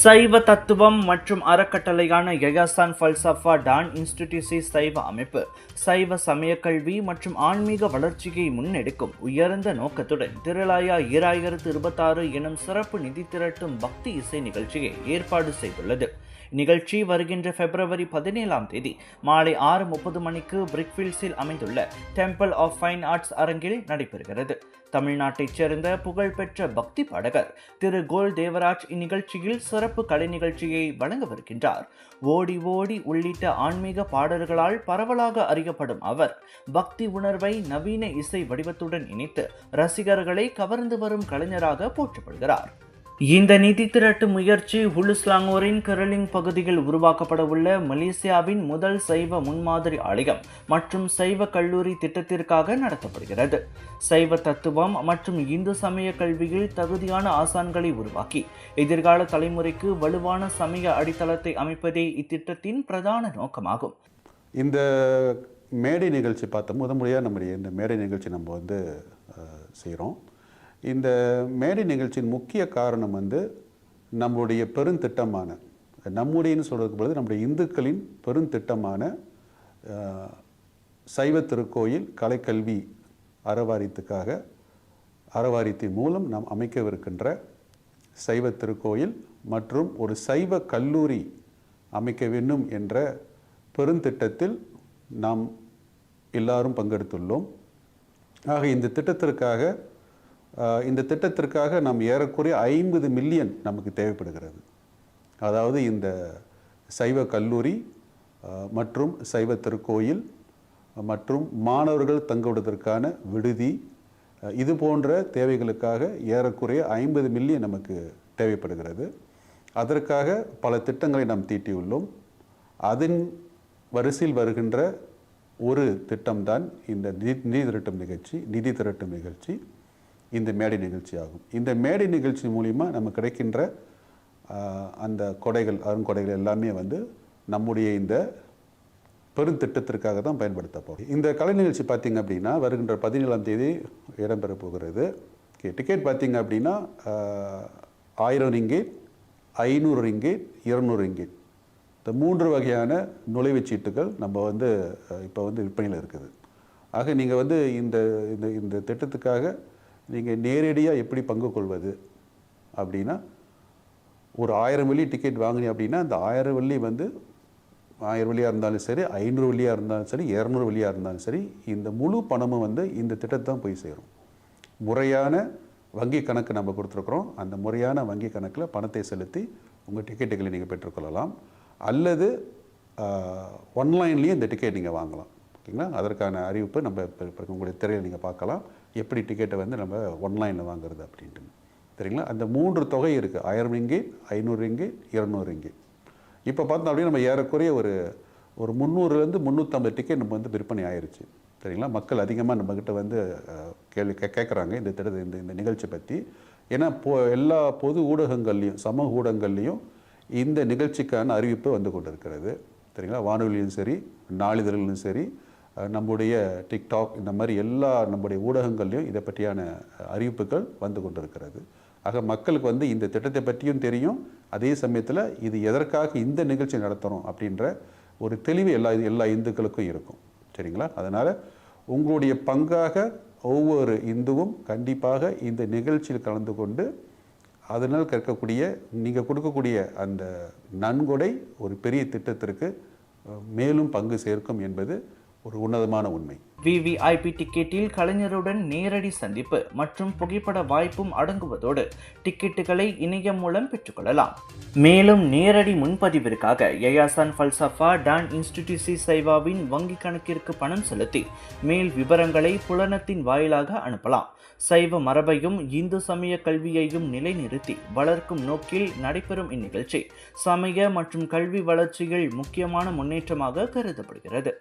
சைவ தத்துவம் மற்றும் அறக்கட்டளையான யயாசான் ஃபல்சஃபா டான் இன்ஸ்டிடியூசி சைவ அமைப்பு சைவ சமய கல்வி மற்றும் ஆன்மீக வளர்ச்சியை முன்னெடுக்கும் உயர்ந்த நோக்கத்துடன் திருளாயா 2026 எனும் சிறப்பு நிதி திரட்டும் பக்தி இசை நிகழ்ச்சியை ஏற்பாடு செய்துள்ளது. நிகழ்ச்சி வருகின்ற பிப்ரவரி 17ஆம் தேதி மாலை 6:30 மணிக்கு பிரிக்ஃபீல்ட்ஸில் அமைந்துள்ள டெம்பிள் ஆஃப் ஃபைன் ஆர்ட்ஸ் அரங்கில் நடைபெறுகிறது. தமிழ்நாட்டைச் சேர்ந்த புகழ்பெற்ற பக்தி பாடகர் திரு கோல் தேவராஜ் இந்நிகழ்ச்சியில் சிறப்பு கலை நிகழ்ச்சியை வழங்கவிருக்கின்றார். ஓடி ஓடி உள்ளிட்ட ஆன்மீக பாடல்களால் பரவலாக அறியப்படும் அவர் பக்தி உணர்வை நவீன இசை வடிவத்துடன் இணைத்து ரசிகர்களை கவர்ந்து வரும் கலைஞராக போற்றப்படுகிறார். இந்த நிதி திரட்டு முயற்சி ஹுலுஸ்லாங்கோரின் கரலிங் பகுதியில் உருவாக்கப்பட உள்ள மலேசியாவின் முதல் சைவ முன்மாதிரி ஆலயம் மற்றும் சைவ கல்லூரி திட்டத்திற்காக நடத்தப்படுகிறது. சைவ தத்துவம் மற்றும் இந்து சமய கல்வியில் தகுதியான ஆசான்களை உருவாக்கி எதிர்கால தலைமுறைக்கு வலுவான சமய அடித்தளத்தை அமைப்பதே இத்திட்டத்தின் பிரதான நோக்கமாகும். இந்த மேடை நிகழ்ச்சி பார்த்த முறையாக நம்முடைய இந்த மேடை நிகழ்ச்சி நம்ம செய்கிறோம். இந்த மேடை நிகழ்ச்சியின் முக்கிய காரணம் நம்முடைய பெருந்திட்டமான நம்முடையன்னு சொல்கிறதுக்கு பொழுது நம்முடைய இந்துக்களின் பெருந்திட்டமான சைவ திருக்கோயில் கலைக்கல்வி அறவாரியத்தின் மூலம் நாம் அமைக்கவிருக்கின்ற சைவ திருக்கோயில் மற்றும் ஒரு சைவ கல்லூரி அமைக்க வேண்டும் என்ற பெருந்திட்டத்தில் நாம் எல்லாரும் பங்கெடுத்துள்ளோம். ஆக இந்த திட்டத்திற்காக நாம் ஏறக்குறைய 50 மில்லியன் நமக்கு தேவைப்படுகிறது. அதாவது இந்த சைவ கல்லூரி மற்றும் சைவ திருக்கோயில் மற்றும் மாணவர்கள் தங்குவதற்கான விடுதி இது போன்ற தேவைகளுக்காக ஏறக்குறைய 50 மில்லியன் நமக்கு தேவைப்படுகிறது. அதற்காக பல திட்டங்களை நாம் தீட்டியுள்ளோம். அதன் வரிசையில் வருகின்ற ஒரு திட்டம்தான் இந்த நிதி திரட்டும் நிகழ்ச்சி இந்த மேடை நிகழ்ச்சி ஆகும். இந்த மேடை நிகழ்ச்சி மூலிமா நமக்கு கிடைக்கின்ற அந்த அருங்கொடைகள் எல்லாமே நம்முடைய இந்த பெருந்திட்டத்திற்காக தான் பயன்படுத்த போகிறோம். இந்த கலை நிகழ்ச்சி பார்த்திங்க அப்படின்னா வருகின்ற 17ஆம் தேதி இடம்பெற போகிறது. டிக்கெட் பார்த்திங்க அப்படின்னா 1000 ரிங்கேட், 500 ரிங்கேட், 200 ரிங்கேட் இந்த 3 வகையான நுழைவுச் சீட்டுகள் நம்ம இப்போ விற்பனையில் இருக்குது. ஆக நீங்கள் இந்த திட்டத்துக்காக நீங்கள் நேரடியாக எப்படி பங்கு கொள்வது அப்படின்னா ஒரு 1000 வெள்ளி டிக்கெட் வாங்கினீங்க அப்படின்னா அந்த 1000 வெள்ளி 1000 வெள்ளியாக இருந்தாலும் சரி, 500 வெள்ளியாக இருந்தாலும் சரி, 200 வெள்ளியாக இருந்தாலும் சரி, இந்த முழு பணமும் இந்த திட்டத்தை தான் போய் சேரும். முறையான வங்கி கணக்கு நம்ம கொடுத்துருக்குறோம். அந்த முறையான வங்கி கணக்கில் பணத்தை செலுத்தி உங்கள் டிக்கெட்டுகளை நீங்கள் பெற்றுக்கொள்ளலாம். அல்லது ஆன்லைன்லேயும் இந்த டிக்கெட் நீங்கள் வாங்கலாம். ஓகேங்களா? அதற்கான அறிவிப்பு நம்ம இப்போ உங்களுடைய திரையில் நீங்கள் பார்க்கலாம். எப்படி டிக்கெட்டை நம்ம ஆன்லைனில் வாங்குறது அப்படின்ட்டு. சரிங்களா? அந்த 3 தொகை இருக்குது. 1000 ரிங்கேட், 500 ரிங்கேட், 200 ரிங்கேட். இப்போ பார்த்தோம் அப்படின்னா நம்ம ஏறக்குறைய ஒரு 300லேருந்து 350 டிக்கெட் நம்ம விற்பனை ஆயிடுச்சு. சரிங்களா? மக்கள் அதிகமாக நம்மக்கிட்ட கேள்வி கேட்குறாங்க இந்த நிகழ்ச்சி பற்றி. ஏன்னா எல்லா பொது ஊடகங்கள்லேயும் சமூக ஊடகங்கள்லேயும் இந்த நிகழ்ச்சிக்கான அறிவிப்பு கொண்டு இருக்கிறது. சரிங்களா? வானொலியிலும் சரி, நாளிதழ்களும் சரி, நம்முடைய டிக்டாக் இந்த மாதிரி எல்லா நம்முடைய ஊடகங்கள்லையும் இதை பற்றியான அறிவிப்புகள் கொண்டு இருக்கிறது. ஆக மக்களுக்கு இந்த திட்டத்தை பற்றியும் தெரியும். அதே சமயத்தில் இது எதற்காக இந்த நிகழ்ச்சி நடத்துகிறோம் அப்படின்ற ஒரு தெளிவு எல்லா இந்துக்களுக்கும் இருக்கும். சரிங்களா? அதனால் உங்களுடைய பங்காக ஒவ்வொரு இந்துவும் கண்டிப்பாக இந்த நிகழ்ச்சியில் கலந்து கொண்டு அதனால் நீங்கள் கொடுக்கக்கூடிய அந்த நன்கொடை ஒரு பெரிய திட்டத்திற்கு மேலும் பங்கு சேர்க்கும் என்பது ஒரு உன்னதமான உண்மை. VVIP டிக்கெட்டில் கலைஞருடன் நேரடி சந்திப்பு மற்றும் புகைப்பட வாய்ப்பும் அடங்குவதோடு டிக்கெட்டுகளை இணையம் மூலம் பெற்றுக்கொள்ளலாம். மேலும் நேரடி முன்பதிவிற்காக யயாசான் ஃபல்சஃபா டான் இன்ஸ்டிடியூசி சைவாவின் வங்கி கணக்கிற்கு பணம் செலுத்தி மேல் விவரங்களை புலனத்தின் வாயிலாக அனுப்பலாம். சைவ மரபையும் இந்து சமய கல்வியையும் நிலைநிறுத்தி வளர்க்கும் நோக்கில் நடைபெறும் இந்நிகழ்ச்சி சமய மற்றும் கல்வி வளர்ச்சியில் முக்கியமான முன்னேற்றமாக கருதப்படுகிறது.